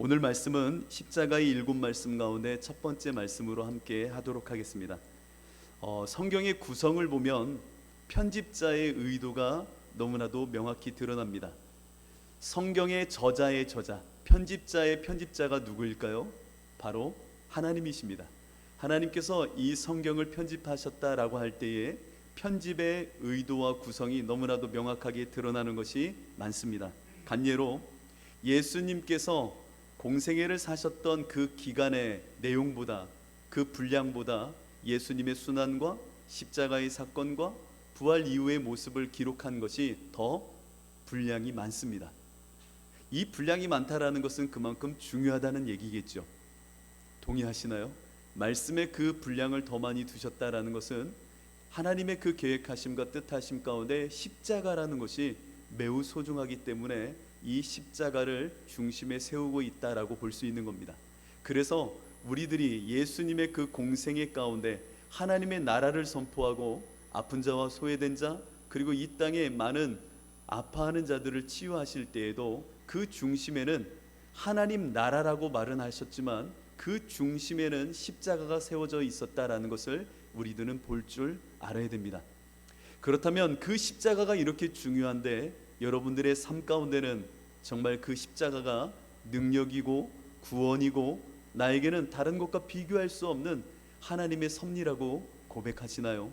오늘 말씀은 십자가의 일곱 말씀 가운데 첫 번째 말씀으로 함께 하도록 하겠습니다. 성경의 구성을 보면 편집자의 의도가 너무나도 명확히 드러납니다. 성경의 저자의 저자, 편집자의 편집자가 누구일까요? 바로 하나님이십니다. 하나님께서 이 성경을 편집하셨다라고 할 때에 편집의 의도와 구성이 너무나도 명확하게 드러나는 것이 많습니다. 간예로 예수님께서 공생애를 사셨던 그 기간의 내용보다, 그 분량보다 예수님의 순환과 십자가의 사건과 부활 이후의 모습을 기록한 것이 더 분량이 많습니다. 이 분량이 많다라는 것은 그만큼 중요하다는 얘기겠죠. 동의하시나요? 말씀의 그 분량을 더 많이 두셨다라는 것은 하나님의 그 계획하심과 뜻하심 가운데 십자가라는 것이 매우 소중하기 때문에 이 십자가를 중심에 세우고 있다라고 볼 수 있는 겁니다. 그래서 우리들이 예수님의 그 공생애 가운데 하나님의 나라를 선포하고 아픈 자와 소외된 자, 그리고 이 땅에 많은 아파하는 자들을 치유하실 때에도 그 중심에는 하나님 나라라고 말은 하셨지만 그 중심에는 십자가가 세워져 있었다라는 것을 우리들은 볼 줄 알아야 됩니다. 그렇다면 그 십자가가 이렇게 중요한데 여러분들의 삶 가운데는 정말 그 십자가가 능력이고 구원이고 나에게는 다른 것과 비교할 수 없는 하나님의 섭리라고 고백하시나요?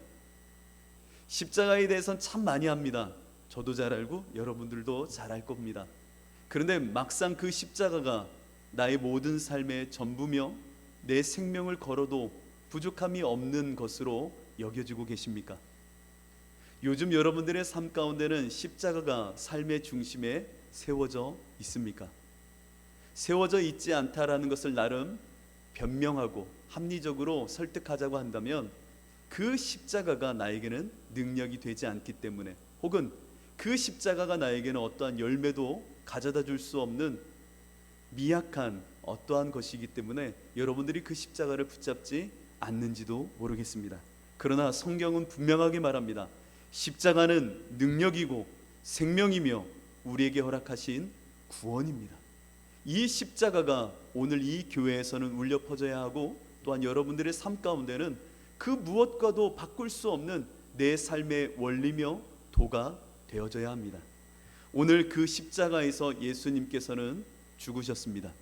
십자가에 대해서는 참 많이 합니다. 저도 잘 알고 여러분들도 잘 알 겁니다. 그런데 막상 그 십자가가 나의 모든 삶의 전부며 내 생명을 걸어도 부족함이 없는 것으로 여겨지고 계십니까? 요즘 여러분들의 삶 가운데는 십자가가 삶의 중심에 세워져 있습니까? 세워져 있지 않다라는 것을 나름 변명하고 합리적으로 설득하자고 한다면 그 십자가가 나에게는 능력이 되지 않기 때문에, 혹은 그 십자가가 나에게는 어떠한 열매도 가져다 줄 수 없는 미약한 어떠한 것이기 때문에 여러분들이 그 십자가를 붙잡지 않는지도 모르겠습니다. 그러나 성경은 분명하게 말합니다. 십자가는 능력이고 생명이며 우리에게 허락하신 구원입니다. 이 십자가가 오늘 이 교회에서는 울려 퍼져야 하고, 또한 여러분들의 삶 가운데는 그 무엇과도 바꿀 수 없는 내 삶의 원리며 도가 되어져야 합니다. 오늘 그 십자가에서 예수님께서는 죽으셨습니다.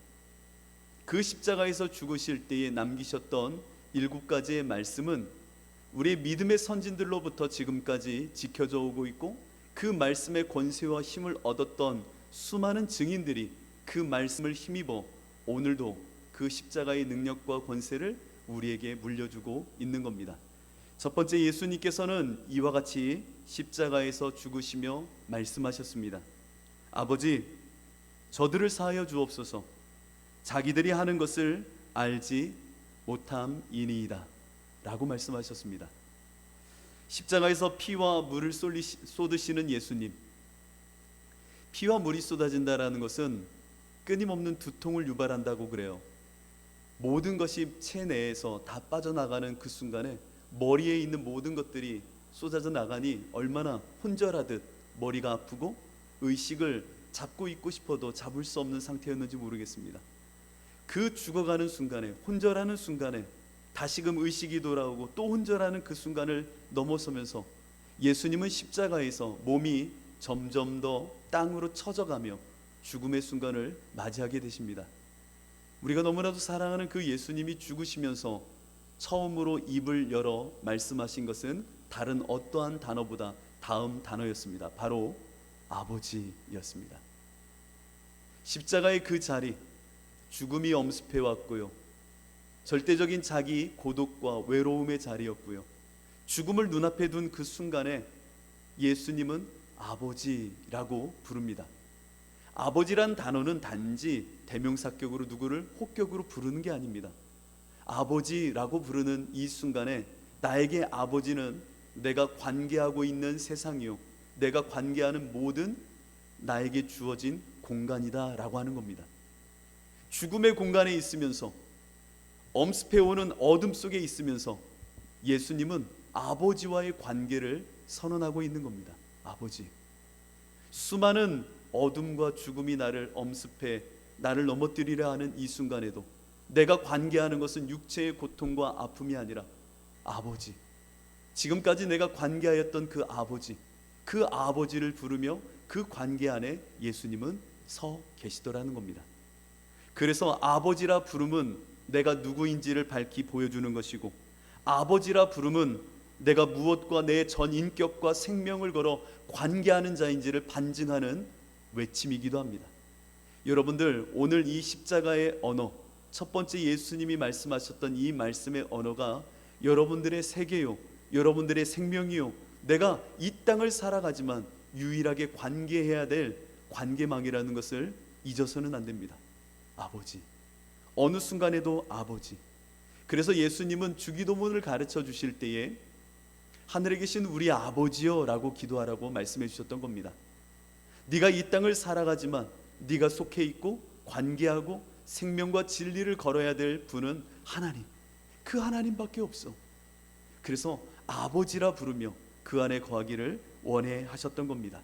그 십자가에서 죽으실 때에 남기셨던 7가지의 말씀은 우리의 믿음의 선진들로부터 지금까지 지켜져 오고 있고, 그 말씀의 권세와 힘을 얻었던 수많은 증인들이 그 말씀을 힘입어 오늘도 그 십자가의 능력과 권세를 우리에게 물려주고 있는 겁니다. 첫 번째, 예수님께서는 이와 같이 십자가에서 죽으시며 말씀하셨습니다. 아버지, 저들을 사하여 주옵소서. 자기들이 하는 것을 알지 못함이니이다 라고 말씀하셨습니다. 십자가에서 피와 물을 쏟으시는 예수님, 피와 물이 쏟아진다라는 것은 끊임없는 두통을 유발한다고 그래요. 모든 것이 체내에서 다 빠져나가는 그 순간에 머리에 있는 모든 것들이 쏟아져 나가니 얼마나 혼절하듯 머리가 아프고 의식을 잡고 있고 싶어도 잡을 수 없는 상태였는지 모르겠습니다. 그 죽어가는 순간에, 혼절하는 순간에 다시금 의식이 돌아오고 또 혼절하는 그 순간을 넘어서면서 예수님은 십자가에서 몸이 점점 더 땅으로 처져가며 죽음의 순간을 맞이하게 되십니다. 우리가 너무나도 사랑하는 그 예수님이 죽으시면서 처음으로 입을 열어 말씀하신 것은 다른 어떠한 단어보다 다음 단어였습니다. 바로 아버지였습니다. 십자가의 그 자리, 죽음이 엄습해 왔고요, 절대적인 자기 고독과 외로움의 자리였고요, 죽음을 눈앞에 둔 그 순간에 예수님은 아버지라고 부릅니다. 아버지란 단어는 단지 대명사격으로 누구를 혹격으로 부르는 게 아닙니다. 아버지라고 부르는 이 순간에 나에게 아버지는 내가 관계하고 있는 세상이요, 내가 관계하는 모든 나에게 주어진 공간이다 라고 하는 겁니다. 죽음의 공간에 있으면서, 엄습해오는 어둠 속에 있으면서 예수님은 아버지와의 관계를 선언하고 있는 겁니다. 아버지, 수많은 어둠과 죽음이 나를 엄습해 나를 넘어뜨리려 하는 이 순간에도 내가 관계하는 것은 육체의 고통과 아픔이 아니라 아버지, 지금까지 내가 관계하였던 그 아버지를 부르며 그 관계 안에 예수님은 서 계시더라는 겁니다. 그래서 아버지라 부름은 내가 누구인지를 밝히 보여주는 것이고, 아버지라 부름은 내가 무엇과 내 전 인격과 생명을 걸어 관계하는 자인지를 반증하는 외침이기도 합니다. 여러분들, 오늘 이 십자가의 언어, 첫 번째 예수님이 말씀하셨던 이 말씀의 언어가 여러분들의 세계요, 여러분들의 생명이요, 내가 이 땅을 살아가지만 유일하게 관계해야 될 관계망이라는 것을 잊어서는 안 됩니다. 아버지, 어느 순간에도 아버지. 그래서 예수님은 주기도문을 가르쳐 주실 때에 하늘에 계신 우리 아버지여 라고 기도하라고 말씀해 주셨던 겁니다. 네가 이 땅을 살아가지만 네가 속해 있고 관계하고 생명과 진리를 걸어야 될 분은 하나님, 그 하나님밖에 없어. 그래서 아버지라 부르며 그 안에 거하기를 원해 하셨던 겁니다.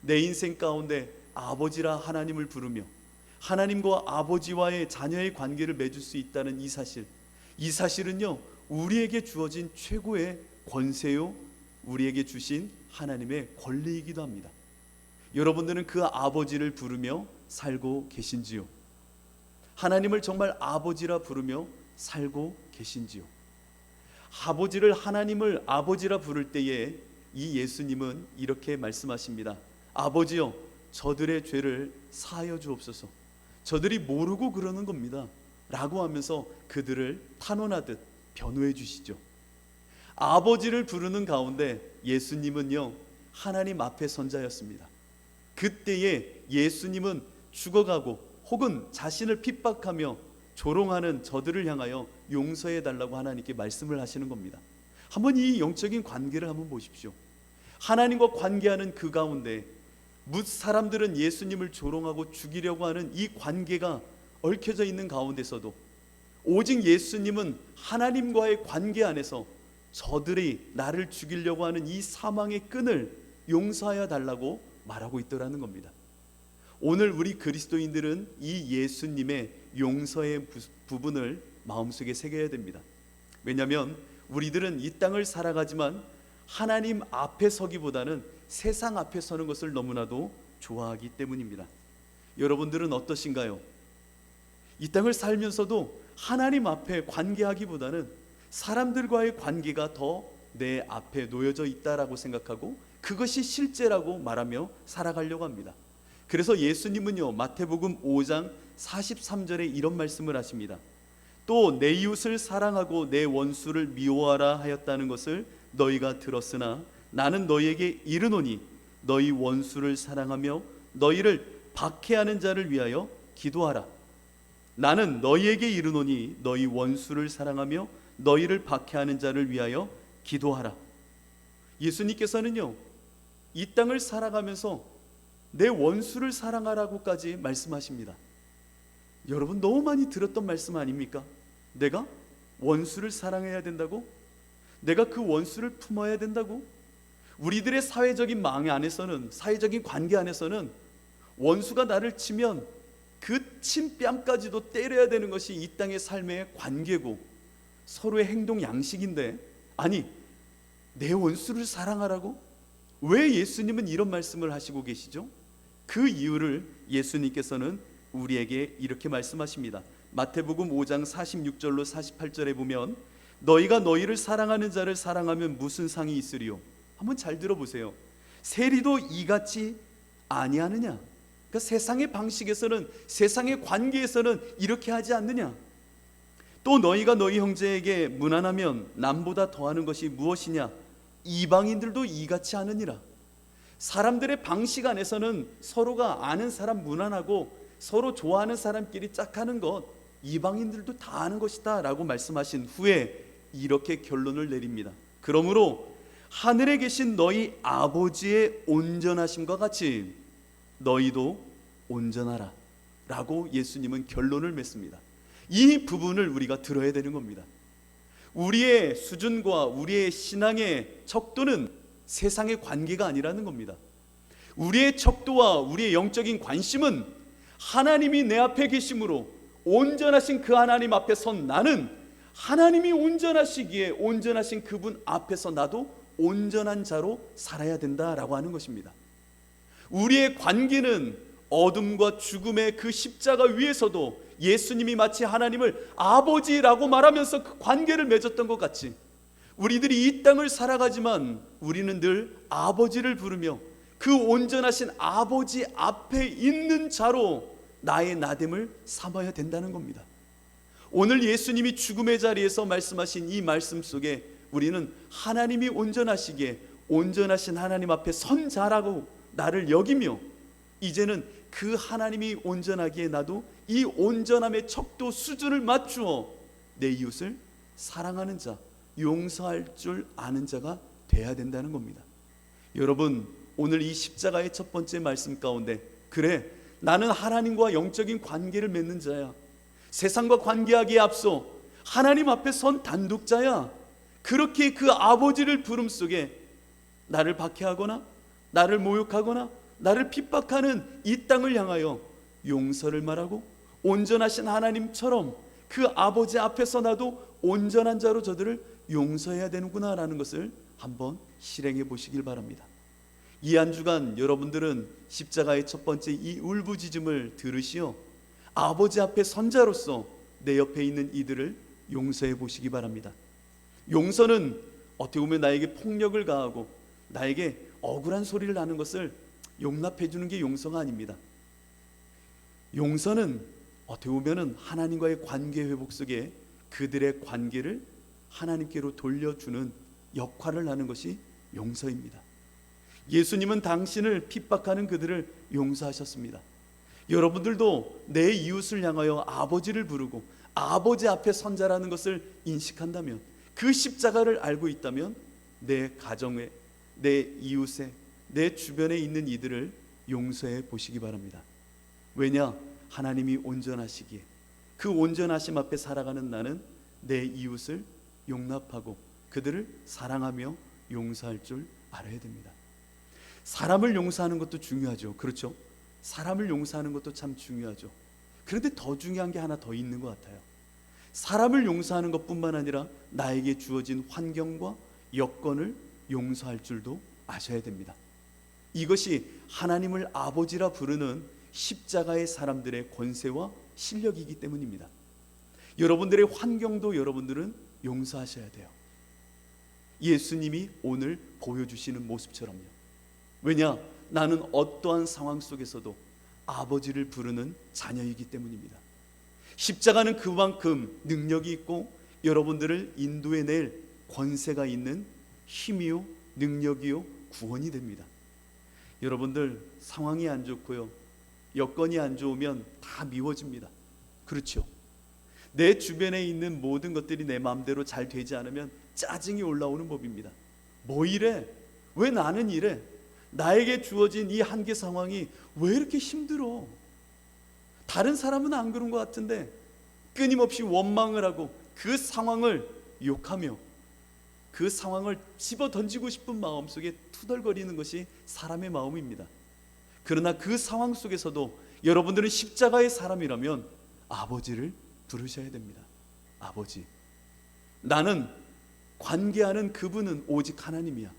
내 인생 가운데 아버지라 하나님을 부르며 하나님과 아버지와의 자녀의 관계를 맺을 수 있다는 이 사실은요, 우리에게 주어진 최고의 권세요, 우리에게 주신 하나님의 권리이기도 합니다. 여러분들은 그 아버지를 부르며 살고 계신지요? 하나님을 정말 아버지라 부르며 살고 계신지요? 하나님을 아버지라 부를 때에 이 예수님은 이렇게 말씀하십니다. 아버지여, 저들의 죄를 사하여 주옵소서. 저들이 모르고 그러는 겁니다 라고 하면서 그들을 탄원하듯 변호해 주시죠. 아버지를 부르는 가운데 예수님은요, 하나님 앞에 선 자였습니다. 그때에 예수님은 죽어가고 혹은 자신을 핍박하며 조롱하는 저들을 향하여 용서해 달라고 하나님께 말씀을 하시는 겁니다. 한번 이 영적인 관계를 한번 보십시오. 하나님과 관계하는 그 가운데 사람들은 예수님을 조롱하고 죽이려고 하는 이 관계가 얽혀져 있는 가운데서도 오직 예수님은 하나님과의 관계 안에서 저들이 나를 죽이려고 하는 이 사망의 끈을 용서하여 달라고 말하고 있더라는 겁니다. 오늘 우리 그리스도인들은 이 예수님의 용서의 부분을 마음속에 새겨야 됩니다. 왜냐하면 우리들은 이 땅을 살아가지만 하나님 앞에 서기보다는 세상 앞에 서는 것을 너무나도 좋아하기 때문입니다. 여러분들은 어떠신가요? 이 땅을 살면서도 하나님 앞에 관계하기보다는 사람들과의 관계가 더 내 앞에 놓여져 있다라고 생각하고 그것이 실제라고 말하며 살아가려고 합니다. 그래서 예수님은요, 마태복음 5장 43절에 이런 말씀을 하십니다. 또 내 이웃을 사랑하고 내 원수를 미워하라 하였다는 것을 너희가 들었으나 나는 너희에게 이르노니 너희 원수를 사랑하며 너희를 박해하는 자를 위하여 기도하라. 나는 너희에게 이르노니 너희 원수를 사랑하며 너희를 박해하는 자를 위하여 기도하라. 예수님께서는요, 이 땅을 살아가면서 내 원수를 사랑하라고까지 말씀하십니다. 여러분, 너무 많이 들었던 말씀 아닙니까? 내가 원수를 사랑해야 된다고? 내가 그 원수를 품어야 된다고? 우리들의 사회적인 망 안에서는, 사회적인 관계 안에서는 원수가 나를 치면 그 침뺨까지도 때려야 되는 것이 이 땅의 삶의 관계고 서로의 행동 양식인데, 아니, 내 원수를 사랑하라고? 왜 예수님은 이런 말씀을 하시고 계시죠? 그 이유를 예수님께서는 우리에게 이렇게 말씀하십니다. 마태복음 5장 46절로 48절에 보면 너희가 너희를 사랑하는 자를 사랑하면 무슨 상이 있으리요? 한번 잘 들어보세요. 세리도 이같이 아니하느냐? 그러니까 세상의 방식에서는, 세상의 관계에서는 이렇게 하지 않느냐? 또 너희가 너희 형제에게 무난하면 남보다 더하는 것이 무엇이냐? 이방인들도 이같이 하느니라. 사람들의 방식 안에서는 서로가 아는 사람 무난하고 서로 좋아하는 사람끼리 짝하는 것, 이방인들도 다 아는 것이다 라고 말씀하신 후에 이렇게 결론을 내립니다. 그러므로 하늘에 계신 너희 아버지의 온전하심과 같이 너희도 온전하라 라고 예수님은 결론을 맺습니다. 이 부분을 우리가 들어야 되는 겁니다. 우리의 수준과 우리의 신앙의 척도는 세상의 관계가 아니라는 겁니다. 우리의 척도와 우리의 영적인 관심은 하나님이 내 앞에 계심으로 온전하신 그 하나님 앞에 선 나는 하나님이 온전하시기에 온전하신 그분 앞에서 나도 온전한 자로 살아야 된다라고 하는 것입니다. 우리의 관계는 어둠과 죽음의 그 십자가 위에서도 예수님이 마치 하나님을 아버지라고 말하면서 그 관계를 맺었던 것 같이 우리들이 이 땅을 살아가지만 우리는 늘 아버지를 부르며 그 온전하신 아버지 앞에 있는 자로 나의 나됨을 삼아야 된다는 겁니다. 오늘 예수님이 죽음의 자리에서 말씀하신 이 말씀 속에 우리는 하나님이 온전하시기에 온전하신 하나님 앞에 선 자라고 나를 여기며 이제는 그 하나님이 온전하기에 나도 이 온전함의 척도 수준을 맞추어 내 이웃을 사랑하는 자, 용서할 줄 아는 자가 돼야 된다는 겁니다. 여러분, 오늘 이 십자가의 첫 번째 말씀 가운데 그래, 나는 하나님과 영적인 관계를 맺는 자야, 세상과 관계하기에 앞서 하나님 앞에 선 단독자야, 그렇게 그 아버지를 부름 속에 나를 박해하거나 나를 모욕하거나 나를 핍박하는 이 땅을 향하여 용서를 말하고 온전하신 하나님처럼 그 아버지 앞에서 나도 온전한 자로 저들을 용서해야 되는구나 라는 것을 한번 실행해 보시길 바랍니다. 이 한 주간 여러분들은 십자가의 첫 번째 이 울부짖음을 들으시어 아버지 앞에 선자로서 내 옆에 있는 이들을 용서해 보시기 바랍니다. 용서는 어떻게 보면 나에게 폭력을 가하고 나에게 억울한 소리를 하는 것을 용납해 주는 게 용서가 아닙니다. 용서는 어떻게 보면 하나님과의 관계 회복 속에 그들의 관계를 하나님께로 돌려주는 역할을 하는 것이 용서입니다. 예수님은 당신을 핍박하는 그들을 용서하셨습니다. 여러분들도 내 이웃을 향하여 아버지를 부르고 아버지 앞에 선자라는 것을 인식한다면, 그 십자가를 알고 있다면 내 가정에, 내 이웃에, 내 주변에 있는 이들을 용서해 보시기 바랍니다. 왜냐? 하나님이 온전하시기에 그 온전하심 앞에 살아가는 나는 내 이웃을 용납하고 그들을 사랑하며 용서할 줄 알아야 됩니다. 사람을 용서하는 것도 중요하죠. 그렇죠? 사람을 용서하는 것도 참 중요하죠. 그런데 더 중요한 게 하나 더 있는 것 같아요. 사람을 용서하는 것뿐만 아니라 나에게 주어진 환경과 여건을 용서할 줄도 아셔야 됩니다. 이것이 하나님을 아버지라 부르는 십자가의 사람들의 권세와 실력이기 때문입니다. 여러분들의 환경도 여러분들은 용서하셔야 돼요. 예수님이 오늘 보여주시는 모습처럼요. 왜냐? 나는 어떠한 상황 속에서도 아버지를 부르는 자녀이기 때문입니다. 십자가는 그만큼 능력이 있고 여러분들을 인도해낼 권세가 있는 힘이요, 능력이요, 구원이 됩니다. 여러분들 상황이 안 좋고요, 여건이 안 좋으면 다 미워집니다. 그렇죠? 내 주변에 있는 모든 것들이 내 마음대로 잘 되지 않으면 짜증이 올라오는 법입니다. 뭐 이래? 왜 나는 이래? 나에게 주어진 이 한계 상황이 왜 이렇게 힘들어? 다른 사람은 안 그런 것 같은데 끊임없이 원망을 하고 그 상황을 욕하며 그 상황을 집어 던지고 싶은 마음속에 투덜거리는 것이 사람의 마음입니다. 그러나 그 상황 속에서도 여러분들은 십자가의 사람이라면 아버지를 부르셔야 됩니다. 아버지, 나는 관계하는 그분은 오직 하나님이야.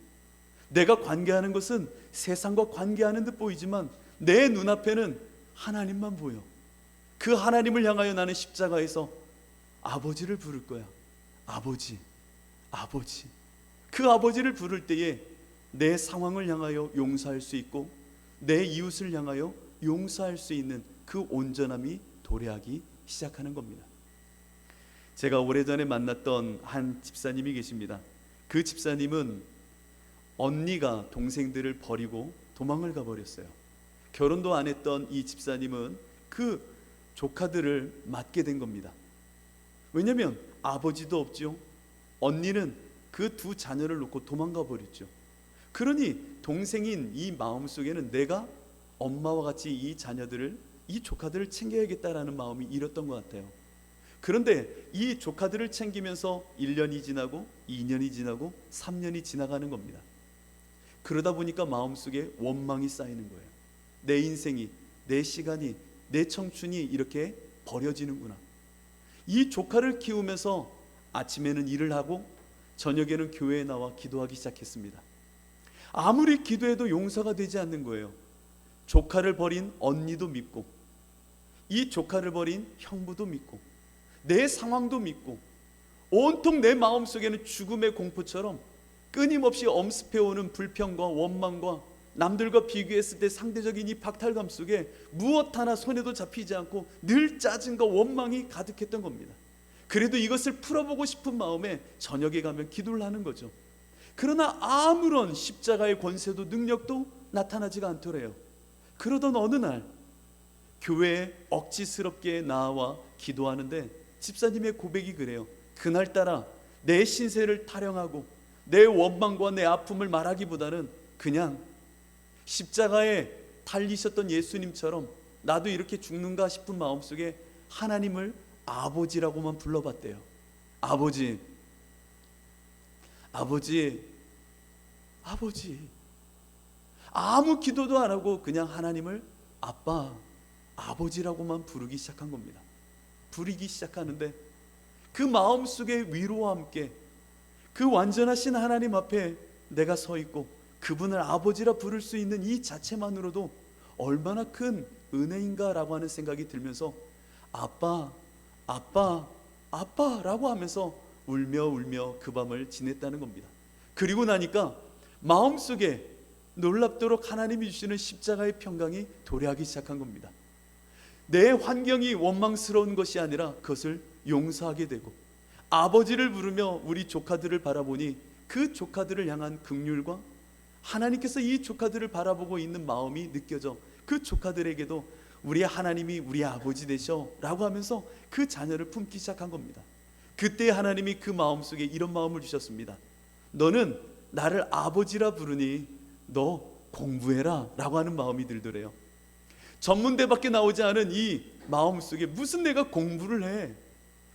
내가 관계하는 것은 세상과 관계하는 듯 보이지만 내 눈앞에는 하나님만 보여. 그 하나님을 향하여 나는 십자가에서 아버지를 부를 거야. 아버지, 아버지. 그 아버지를 부를 때에 내 상황을 향하여 용서할 수 있고 내 이웃을 향하여 용서할 수 있는 그 온전함이 도래하기 시작하는 겁니다. 제가 오래전에 만났던 한 집사님이 계십니다. 그 집사님은 언니가 동생들을 버리고 도망을 가버렸어요. 결혼도 안 했던 이 집사님은 그 조카들을 맡게 된 겁니다. 왜냐하면 아버지도 없죠. 언니는 그 두 자녀를 놓고 도망가 버렸죠. 그러니 동생인 이 마음속에는 내가 엄마와 같이 이 자녀들을, 이 조카들을 챙겨야겠다라는 마음이 일었던 것 같아요. 그런데 이 조카들을 챙기면서 1년이 지나고 2년이 지나고 3년이 지나가는 겁니다. 그러다 보니까 마음속에 원망이 쌓이는 거예요. 내 인생이, 내 시간이 내 청춘이 이렇게 버려지는구나. 이 조카를 키우면서 아침에는 일을 하고 저녁에는 교회에 나와 기도하기 시작했습니다. 아무리 기도해도 용서가 되지 않는 거예요. 조카를 버린 언니도 믿고, 이 조카를 버린 형부도 믿고, 내 상황도 믿고, 온통 내 마음속에는 죽음의 공포처럼 끊임없이 엄습해오는 불평과 원망과 남들과 비교했을 때 상대적인 이 박탈감 속에 무엇 하나 손에도 잡히지 않고 늘 짜증과 원망이 가득했던 겁니다. 그래도 이것을 풀어보고 싶은 마음에 저녁에 가면 기도를 하는 거죠. 그러나 아무런 십자가의 권세도 능력도 나타나지가 않더래요. 그러던 어느 날 교회에 억지스럽게 나와 기도하는데 집사님의 고백이 그래요. 그날따라 내 신세를 타령하고 내 원망과 내 아픔을 말하기보다는 그냥 십자가에 달리셨던 예수님처럼 나도 이렇게 죽는가 싶은 마음속에 하나님을 아버지라고만 불러봤대요. 아버지, 아버지, 아버지. 아무 기도도 안 하고 그냥 하나님을 아빠, 아버지라고만 부르기 시작한 겁니다. 부르기 시작하는데 그 마음속의 위로와 함께 그 완전하신 하나님 앞에 내가 서 있고 그분을 아버지라 부를 수 있는 이 자체만으로도 얼마나 큰 은혜인가라고 하는 생각이 들면서 아빠, 아빠, 아빠라고 하면서 울며 그 밤을 지냈다는 겁니다. 그리고 나니까 마음속에 놀랍도록 하나님이 주시는 십자가의 평강이 도래하기 시작한 겁니다. 내 환경이 원망스러운 것이 아니라 그것을 용서하게 되고, 아버지를 부르며 우리 조카들을 바라보니 그 조카들을 향한 긍휼과 하나님께서 이 조카들을 바라보고 있는 마음이 느껴져 그 조카들에게도 우리 하나님이 우리 아버지 되셔 라고 하면서 그 자녀를 품기 시작한 겁니다. 그때 하나님이 그 마음속에 이런 마음을 주셨습니다. 너는 나를 아버지라 부르니 너 공부해라 라고 하는 마음이 들더래요. 전문대밖에 나오지 않은 이 마음속에 무슨 내가 공부를 해.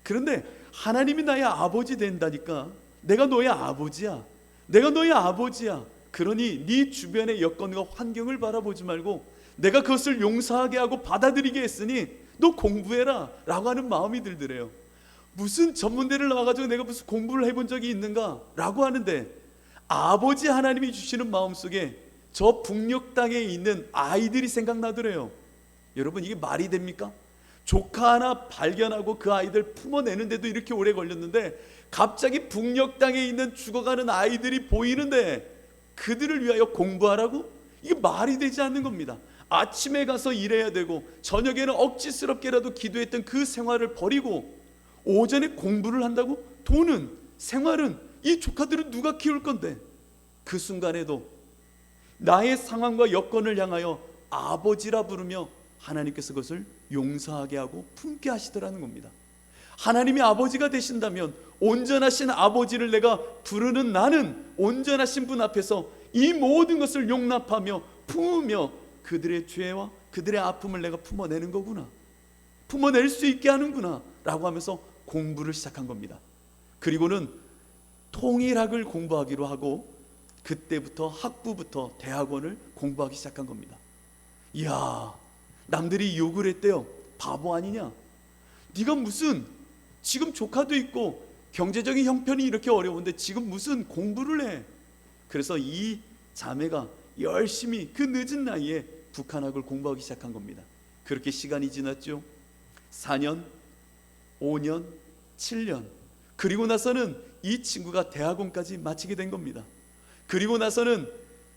그런데 하나님이 나의 아버지 된다니까. 내가 너의 아버지야. 내가 너의 아버지야. 그러니 네 주변의 여건과 환경을 바라보지 말고 내가 그것을 용서하게 하고 받아들이게 했으니 너 공부해라 라고 하는 마음이 들더래요. 무슨 전문대를 나와가지고 내가 무슨 공부를 해본 적이 있는가 라고 하는데, 아버지 하나님이 주시는 마음속에 저 북녘 땅에 있는 아이들이 생각나더래요. 여러분, 이게 말이 됩니까? 조카 하나 발견하고 그 아이들 품어내는데도 이렇게 오래 걸렸는데 갑자기 북녘 땅에 있는 죽어가는 아이들이 보이는데 그들을 위하여 공부하라고? 이게 말이 되지 않는 겁니다. 아침에 가서 일해야 되고 저녁에는 억지스럽게라도 기도했던 그 생활을 버리고 오전에 공부를 한다고? 돈은, 생활은, 이 조카들은 누가 키울 건데? 그 순간에도 나의 상황과 여건을 향하여 아버지라 부르며 하나님께서 그것을 용서하게 하고 품게 하시더라는 겁니다. 하나님이 아버지가 되신다면 온전하신 아버지를 내가 부르는 나는 온전하신 분 앞에서 이 모든 것을 용납하며 품으며 그들의 죄와 그들의 아픔을 내가 품어내는 거구나, 품어낼 수 있게 하는구나 라고 하면서 공부를 시작한 겁니다. 그리고는 통일학을 공부하기로 하고 그때부터 학부부터 대학원을 공부하기 시작한 겁니다. 이야, 남들이 욕을 했대요. 바보 아니냐? 네가 무슨, 지금 조카도 있고 경제적인 형편이 이렇게 어려운데 지금 무슨 공부를 해? 그래서 이 자매가 열심히 그 늦은 나이에 북한학을 공부하기 시작한 겁니다. 그렇게 시간이 지났죠. 4년, 5년, 7년. 그리고 나서는 이 친구가 대학원까지 마치게 된 겁니다. 그리고 나서는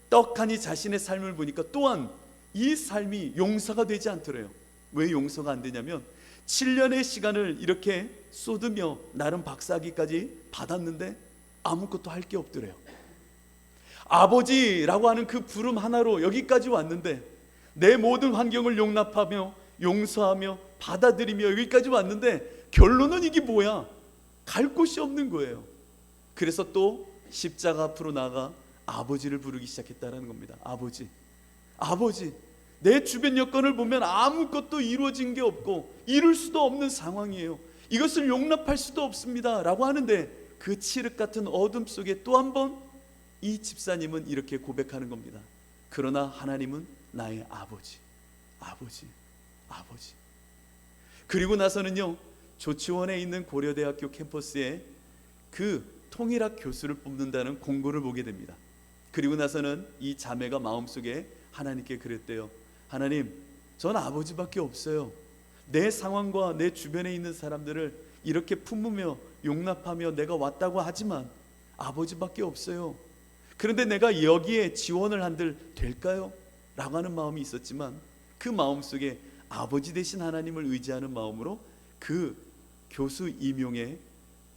떡하니 자신의 삶을 보니까 또한 이 삶이 용서가 되지 않더래요. 왜 용서가 안 되냐면 7년의 시간을 이렇게 쏟으며 나름 박사학위까지 받았는데 아무것도 할 게 없더래요. 아버지라고 하는 그 부름 하나로 여기까지 왔는데, 내 모든 환경을 용납하며 용서하며 받아들이며 여기까지 왔는데 결론은 이게 뭐야? 갈 곳이 없는 거예요. 그래서 또 십자가 앞으로 나가 아버지를 부르기 시작했다는 겁니다. 아버지, 아버지, 내 주변 여건을 보면 아무것도 이루어진 게 없고 이룰 수도 없는 상황이에요. 이것을 용납할 수도 없습니다 라고 하는데 그 칠흑 같은 어둠 속에 또 한 번 이 집사님은 이렇게 고백하는 겁니다. 그러나 하나님은 나의 아버지, 아버지, 아버지. 그리고 나서는요, 조치원에 있는 고려대학교 캠퍼스에 그 통일학 교수를 뽑는다는 공고를 보게 됩니다. 그리고 나서는 이 자매가 마음속에 하나님께 그랬대요. 하나님, 전 아버지밖에 없어요. 내 상황과 내 주변에 있는 사람들을 이렇게 품으며 용납하며 내가 왔다고 하지만 아버지밖에 없어요. 그런데 내가 여기에 지원을 한들 될까요? 라고 하는 마음이 있었지만 그 마음속에 아버지 되신 하나님을 의지하는 마음으로 그 교수 임용에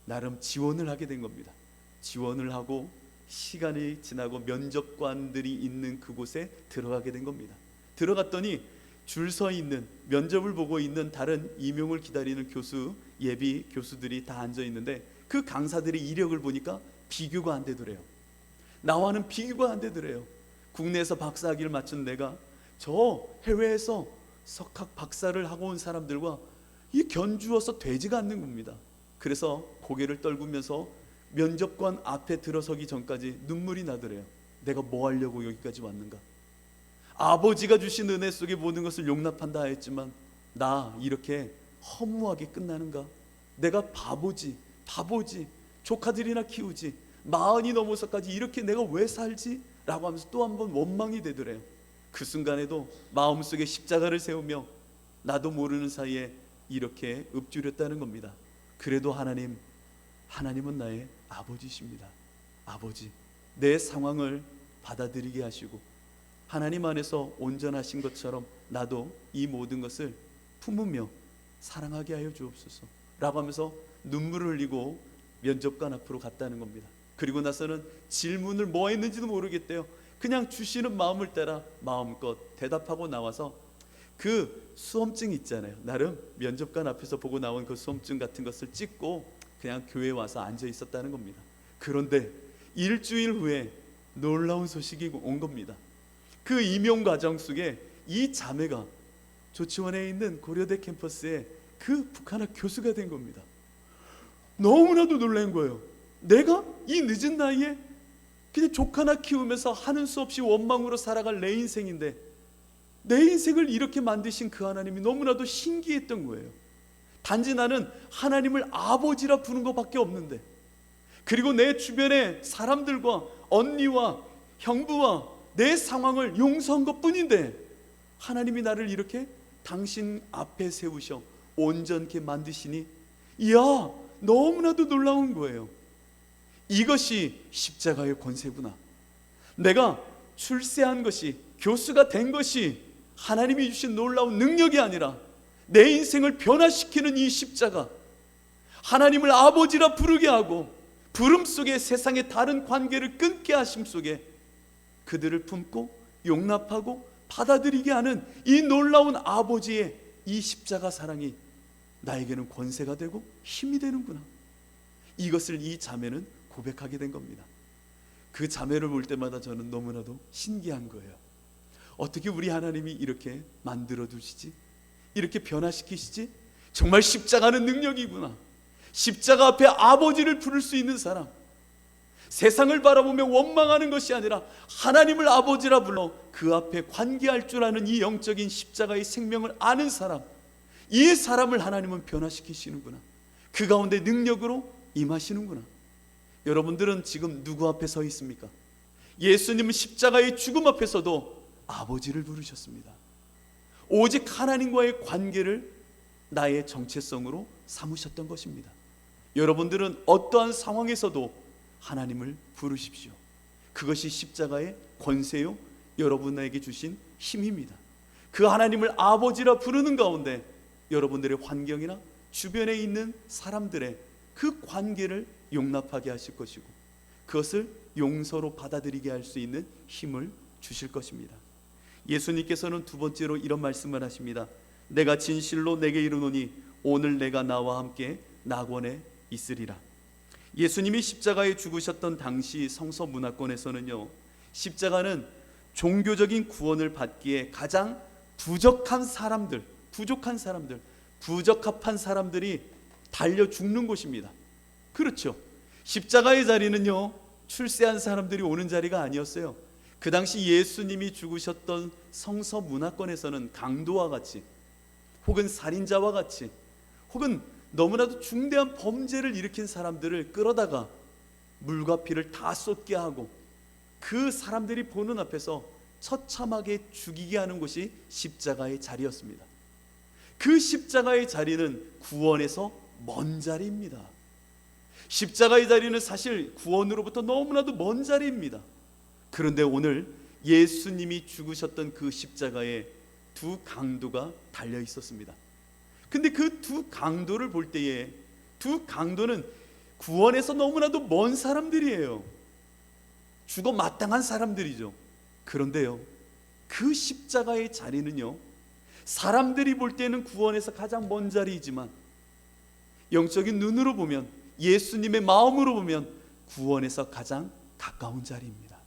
나름 지원을 하게 된 겁니다. 지원을 하고 시간이 지나고 면접관들이 있는 그곳에 들어가게 된 겁니다. 들어갔더니 줄 서 있는, 면접을 보고 있는 다른 임용을 기다리는 교수, 예비 교수들이 다 앉아 있는데 그 강사들의 이력을 보니까 비교가 안 되더래요. 나와는 비교가 안 되더래요. 국내에서 박사학위를 마친 내가 저 해외에서 석학 박사를 하고 온 사람들과 이 견주어서 되지가 않는 겁니다. 그래서 고개를 떨구면서 면접관 앞에 들어서기 전까지 눈물이 나더래요. 내가 뭐 하려고 여기까지 왔는가? 아버지가 주신 은혜 속에 모든 것을 용납한다 했지만 나 이렇게 허무하게 끝나는가? 내가 바보지 조카들이나 키우지 40이 넘어서까지 이렇게 내가 왜 살지? 라고 하면서 또 한 번 원망이 되더래요. 그 순간에도 마음속에 십자가를 세우며 나도 모르는 사이에 이렇게 읊조렸다는 겁니다. 그래도 하나님은 나의 아버지십니다. 아버지, 내 상황을 받아들이게 하시고 하나님 안에서 온전하신 것처럼 나도 이 모든 것을 품으며 사랑하게 하여 주옵소서 라고 하면서 눈물을 흘리고 면접관 앞으로 갔다는 겁니다. 그리고 나서는 질문을 뭐 했는지도 모르겠대요. 그냥 주시는 마음을 따라 마음껏 대답하고 나와서 그 수험증 있잖아요. 나름 면접관 앞에서 보고 나온 그 수험증 같은 것을 찍고 그냥 교회에 와서 앉아 있었다는 겁니다. 그런데 일주일 후에 놀라운 소식이 온 겁니다. 그 임용 과정 속에 이 자매가 조치원에 있는 고려대 캠퍼스에 그 북한학 교수가 된 겁니다. 너무나도 놀란 거예요. 내가 이 늦은 나이에 그냥 조카나 키우면서 하는 수 없이 원망으로 살아갈 내 인생인데 내 인생을 이렇게 만드신 그 하나님이 너무나도 신기했던 거예요. 단지 나는 하나님을 아버지라 부르는 것밖에 없는데, 그리고 내 주변의 사람들과 언니와 형부와 내 상황을 용서한 것뿐인데 하나님이 나를 이렇게 당신 앞에 세우셔 온전케 만드시니 이야, 너무나도 놀라운 거예요. 이것이 십자가의 권세구나. 내가 출세한 것이, 교수가 된 것이 하나님이 주신 놀라운 능력이 아니라 내 인생을 변화시키는 이 십자가, 하나님을 아버지라 부르게 하고 부름 속에 세상의 다른 관계를 끊게 하심 속에 그들을 품고 용납하고 받아들이게 하는 이 놀라운 아버지의 이 십자가 사랑이 나에게는 권세가 되고 힘이 되는구나. 이것을 이 자매는 고백하게 된 겁니다. 그 자매를 볼 때마다 저는 너무나도 신기한 거예요. 어떻게 우리 하나님이 이렇게 만들어 두시지? 이렇게 변화시키시지? 정말 십자가는 능력이구나. 십자가 앞에 아버지를 부를 수 있는 사람, 세상을 바라보며 원망하는 것이 아니라 하나님을 아버지라 불러 그 앞에 관계할 줄 아는 이 영적인 십자가의 생명을 아는 사람, 이 사람을 하나님은 변화시키시는구나. 그 가운데 능력으로 임하시는구나. 여러분들은 지금 누구 앞에 서 있습니까? 예수님은 십자가의 죽음 앞에서도 아버지를 부르셨습니다. 오직 하나님과의 관계를 나의 정체성으로 삼으셨던 것입니다. 여러분들은 어떠한 상황에서도 하나님을 부르십시오. 그것이 십자가의 권세요, 여러분에게 주신 힘입니다. 그 하나님을 아버지라 부르는 가운데 여러분들의 환경이나 주변에 있는 사람들의 그 관계를 용납하게 하실 것이고 그것을 용서로 받아들이게 할 수 있는 힘을 주실 것입니다. 예수님께서는 두 번째로 이런 말씀을 하십니다. 내가 진실로 내게 이르노니 오늘 내가 나와 함께 낙원에 있으리라. 예수님이 십자가에 죽으셨던 당시 성서 문화권에서는요, 십자가는 종교적인 구원을 받기에 가장 부적합한 사람들이 달려 죽는 곳입니다. 그렇죠. 십자가의 자리는요, 출세한 사람들이 오는 자리가 아니었어요. 그 당시 예수님이 죽으셨던 성서 문화권에서는 강도와 같이 혹은 살인자와 같이, 혹은 너무나도 중대한 범죄를 일으킨 사람들을 끌어다가 물과 피를 다 쏟게 하고 그 사람들이 보는 앞에서 처참하게 죽이게 하는 곳이 십자가의 자리였습니다. 그 십자가의 자리는 구원에서 먼 자리입니다. 십자가의 자리는 사실 구원으로부터 너무나도 먼 자리입니다. 그런데 오늘 예수님이 죽으셨던 그 십자가에 두 강도가 달려 있었습니다. 근데 그 두 강도를 볼 때에 두 강도는 구원에서 너무나도 먼 사람들이에요. 죽어 마땅한 사람들이죠. 그런데요, 그 십자가의 자리는요, 사람들이 볼 때는 구원에서 가장 먼 자리이지만 영적인 눈으로 보면, 예수님의 마음으로 보면 구원에서 가장 가까운 자리입니다.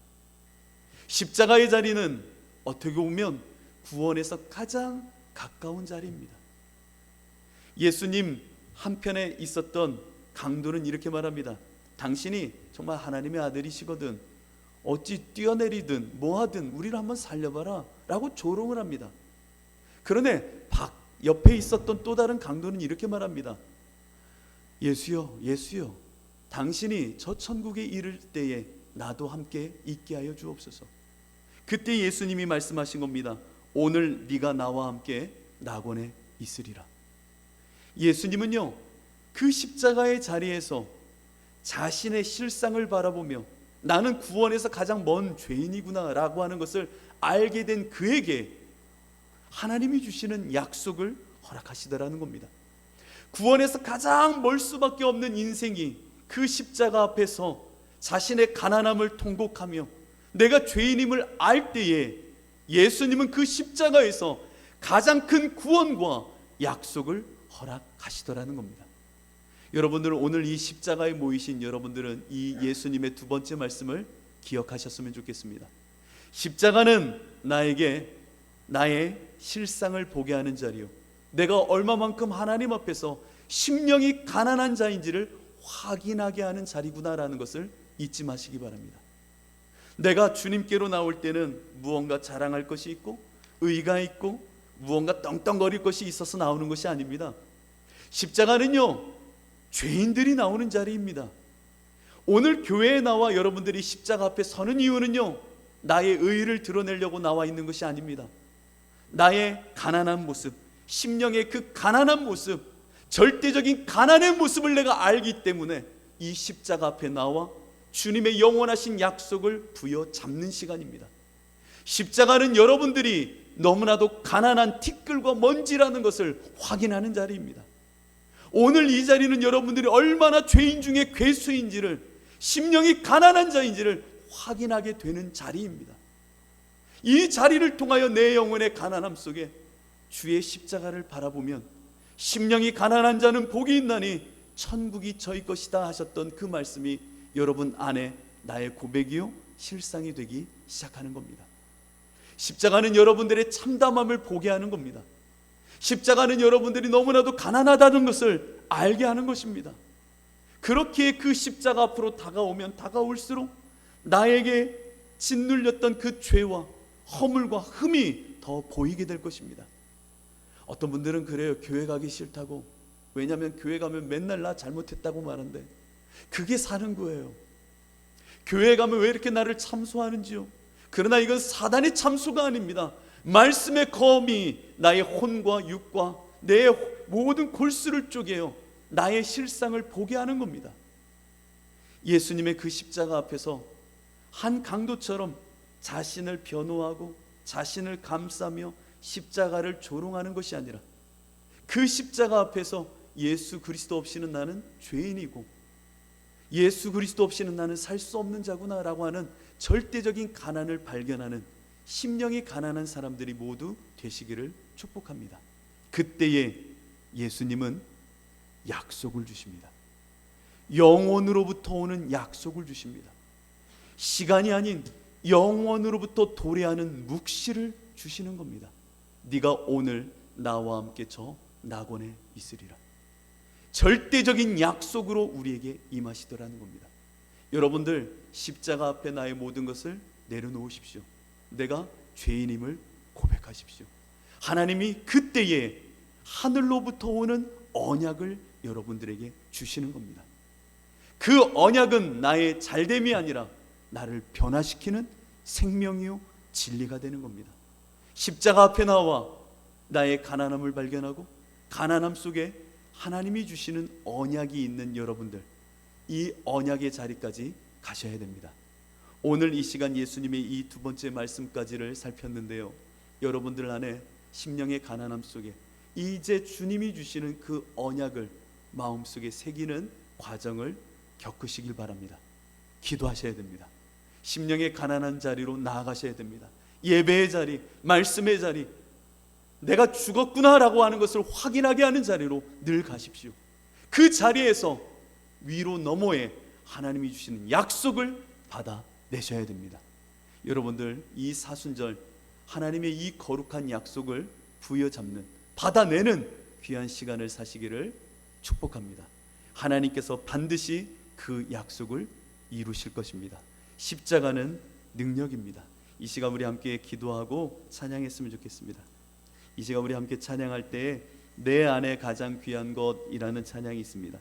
십자가의 자리는 어떻게 보면 구원에서 가장 가까운 자리입니다. 예수님 한편에 있었던 강도는 이렇게 말합니다. 당신이 정말 하나님의 아들이시거든 어찌 뛰어내리든 뭐하든 우리를 한번 살려봐라 라고 조롱을 합니다. 그런데 옆에 있었던 또 다른 강도는 이렇게 말합니다. 예수여, 예수여, 당신이 저 천국에 이를 때에 나도 함께 있게 하여 주옵소서. 그때 예수님이 말씀하신 겁니다. 오늘 네가 나와 함께 낙원에 있으리라. 예수님은요, 그 십자가의 자리에서 자신의 실상을 바라보며 나는 구원에서 가장 먼 죄인이구나 라고 하는 것을 알게 된 그에게 하나님이 주시는 약속을 허락하시더라는 겁니다. 구원에서 가장 멀 수밖에 없는 인생이 그 십자가 앞에서 자신의 가난함을 통곡하며 내가 죄인임을 알 때에 예수님은 그 십자가에서 가장 큰 구원과 약속을 허락하시더라는 겁니다. 여러분들, 오늘 이 십자가에 모이신 여러분들은 이 예수님의 두 번째 말씀을 기억하셨으면 좋겠습니다. 십자가는 나에게 나의 실상을 보게 하는 자리요, 내가 얼마만큼 하나님 앞에서 심령이 가난한 자인지를 확인하게 하는 자리구나라는 것을 잊지 마시기 바랍니다. 내가 주님께로 나올 때는 무언가 자랑할 것이 있고 의가 있고 무언가 떵떵거릴 것이 있어서 나오는 것이 아닙니다. 십자가는요, 죄인들이 나오는 자리입니다. 오늘 교회에 나와 여러분들이 십자가 앞에 서는 이유는요, 나의 의의를 드러내려고 나와 있는 것이 아닙니다. 나의 가난한 모습, 심령의 그 가난한 모습, 절대적인 가난의 모습을 내가 알기 때문에 이 십자가 앞에 나와 주님의 영원하신 약속을 부여잡는 시간입니다. 십자가는 여러분들이 너무나도 가난한 티끌과 먼지라는 것을 확인하는 자리입니다. 오늘 이 자리는 여러분들이 얼마나 죄인 중에 괴수인지를, 심령이 가난한 자인지를 확인하게 되는 자리입니다. 이 자리를 통하여 내 영혼의 가난함 속에 주의 십자가를 바라보면 심령이 가난한 자는 복이 있나니 천국이 저희 것이다 하셨던 그 말씀이 여러분 안에 나의 고백이요 실상이 되기 시작하는 겁니다. 십자가는 여러분들의 참담함을 보게 하는 겁니다. 십자가는 여러분들이 너무나도 가난하다는 것을 알게 하는 것입니다. 그렇게 그 십자가 앞으로 다가오면 다가올수록 나에게 짓눌렸던 그 죄와 허물과 흠이 더 보이게 될 것입니다. 어떤 분들은 그래요. 교회 가기 싫다고. 왜냐하면 교회 가면 맨날 나 잘못했다고 말하는데 그게 사는 거예요. 교회 가면 왜 이렇게 나를 참소하는지요. 그러나 이건 사단의 참소가 아닙니다. 말씀의 검이 나의 혼과 육과 내 모든 골수를 쪼개요 나의 실상을 보게 하는 겁니다. 예수님의 그 십자가 앞에서 한 강도처럼 자신을 변호하고 자신을 감싸며 십자가를 조롱하는 것이 아니라 그 십자가 앞에서 예수 그리스도 없이는 나는 죄인이고 예수 그리스도 없이는 나는 살 수 없는 자구나 라고 하는 절대적인 가난을 발견하는 심령이 가난한 사람들이 모두 되시기를 축복합니다. 그때에 예수님은 약속을 주십니다. 영원으로부터 오는 약속을 주십니다. 시간이 아닌 영원으로부터 도래하는 묵시를 주시는 겁니다. 네가 오늘 나와 함께 저 낙원에 있으리라. 절대적인 약속으로 우리에게 임하시더라는 겁니다. 여러분들, 십자가 앞에 나의 모든 것을 내려놓으십시오. 내가 죄인임을 고백하십시오. 하나님이 그때에 하늘로부터 오는 언약을 여러분들에게 주시는 겁니다. 그 언약은 나의 잘됨이 아니라 나를 변화시키는 생명이요 진리가 되는 겁니다. 십자가 앞에 나와 나의 가난함을 발견하고 가난함 속에 하나님이 주시는 언약이 있는 여러분들, 이 언약의 자리까지 가셔야 됩니다. 오늘 이 시간 예수님의 이 두 번째 말씀까지를 살폈는데요, 여러분들 안에 심령의 가난함 속에 이제 주님이 주시는 그 언약을 마음속에 새기는 과정을 겪으시길 바랍니다. 기도하셔야 됩니다. 심령의 가난한 자리로 나아가셔야 됩니다. 예배의 자리, 말씀의 자리, 내가 죽었구나라고 하는 것을 확인하게 하는 자리로 늘 가십시오. 그 자리에서 위로 너머에 하나님이 주시는 약속을 받아내셔야 됩니다. 여러분들 이 사순절 하나님의 이 거룩한 약속을 부여잡는, 받아내는 귀한 시간을 사시기를 축복합니다. 하나님께서 반드시 그 약속을 이루실 것입니다. 십자가는 능력입니다. 이 시간 우리 함께 기도하고 찬양했으면 좋겠습니다. 이 시간 우리 함께 찬양할 때에 내 안에 가장 귀한 것이라는 찬양이 있습니다.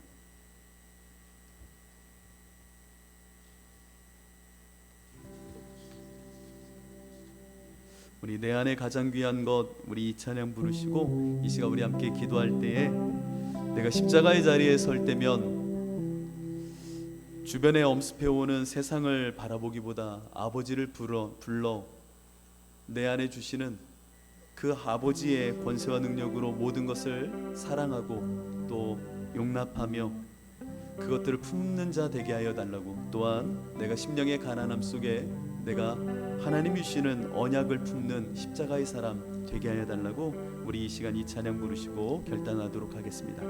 우리 내 안에 가장 귀한 것, 우리 이 찬양 부르시고 이 시간 우리 함께 기도할 때에 내가 십자가의 자리에 설 때면 주변에 엄습해오는 세상을 바라보기보다 아버지를 불러 내 안에 주시는 그 아버지의 권세와 능력으로 모든 것을 사랑하고 또 용납하며 그것들을 품는 자 되게 하여 달라고, 또한 내가 심령의 가난함 속에 내가 하나님이 주시는 언약을 품는 십자가의 사람 되게 하여 달라고 우리 이 시간 이 찬양 부르시고 결단하도록 하겠습니다.